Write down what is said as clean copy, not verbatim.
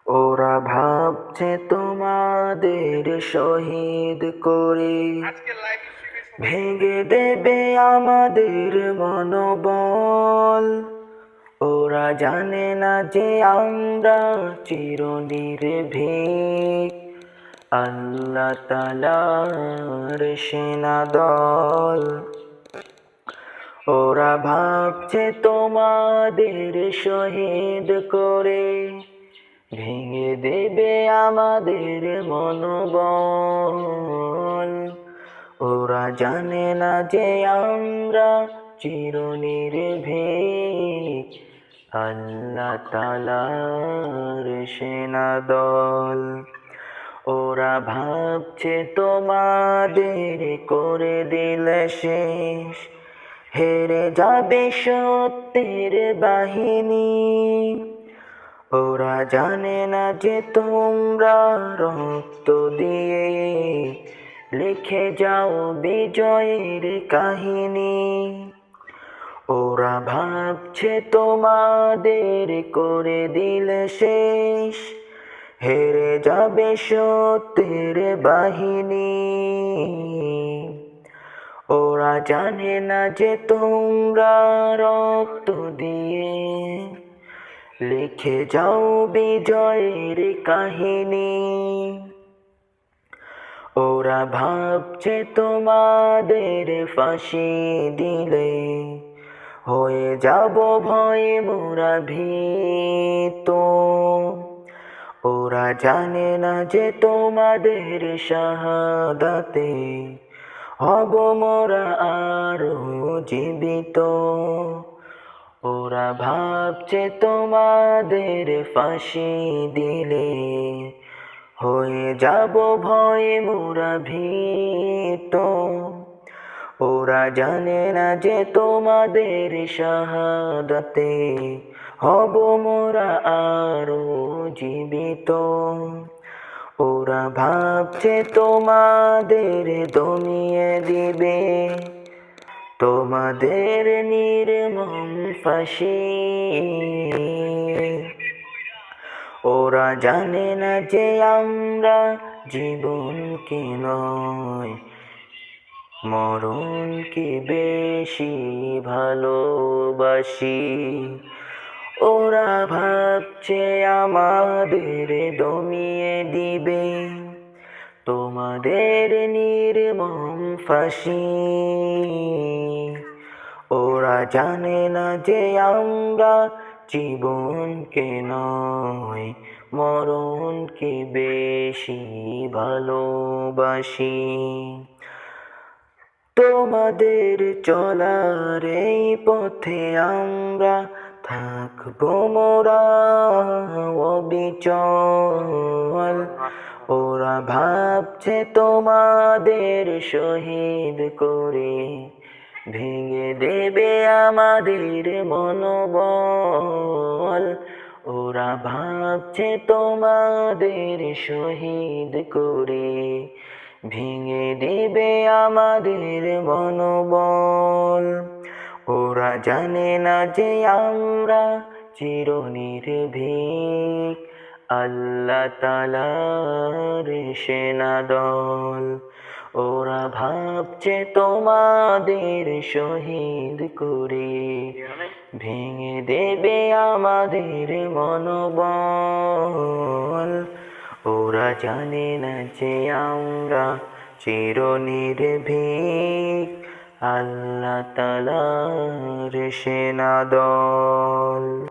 ওরা ভাবছে তোমাদের শহীদ করে ভেঙে দেবে আমাদের মনোবল। ওরা জানে না যে আমরা চিরনির্ভীক আল্লাহ তাআলার সেনাদল। ওরা ভাবছে তোমাদের শহীদ করে ভেঙে দেবে আমাদের মনোবল। ওরা জানে না যে আমরা চিরনির্ভীক আল্লাহ তাআলার সেনাদল। ওরা ভাবছে তোমাদের করে দিলে শেষ হেরে যাবে সত্যের বাহিনী। ওরা জানে না যে তোমরা রক্ত দিয়ে লিখে যাও বিজয়ের কাহিনী। ওরা ভাবছে তোমাদের করে দিলে শেষ হেরে যাবে সত্যের বাহিনী। ওরা জানে না যে তোমরা রক্ত দিয়ে লিখে যাও বিজয়ের কাহিনী। ওরা ভাবছে তোমাদের ফাঁসি দিলে হয়ে যাব ভয়ে মোরা ভীত। ওরা জানে না যে তোমাদের শাহাদাতে হব মোরা আরো জীবিত। ওরা ভাবছে তোমাদের ফাঁসি দিলে হয়ে যাব ভয়ে মোরা ভীত। ওরা জানে না যে তোমাদের শাহাদাতে হব মোরা আরো জীবিত। ওরা ভাবছে তোমাদের দমিয়ে দিবে তোমাদের নির্মম ফাঁসি। ওরা জানে না যে আমরা জীবনকে নয় মরণকে বেশি ভালোবাসি। ওরা ভাবছে আমাদের দমিয়ে দিবে তোমাদের নির্মম ফাঁসি। ওরা জানে না যে আমরা জীবনকে নয় মরণকে বেশি ভালোবাসি। তোমাদের চলার এই পথে আমরা থাকবো মোরা অবিচল। ওরা ভাবছে তোমাদের শহীদ করে ভেঙে দেবে আমাদের মনোবল। ওরা ভাবছে তোমাদের শহীদ করে ভেঙে দেবে আমাদের মনোবল। ওরা জানে না যে আমরা চিরনির্ভীক আল্লাহ তাআলার সেনাদল। ওরা ভাবছে তোমাদের শহীদ করে ভেঙে দেবে আমাদের মনোবল। ওরা জানে না যে আমরা চিরনির্ভীক আল্লাহ তাআলার সেনাদল।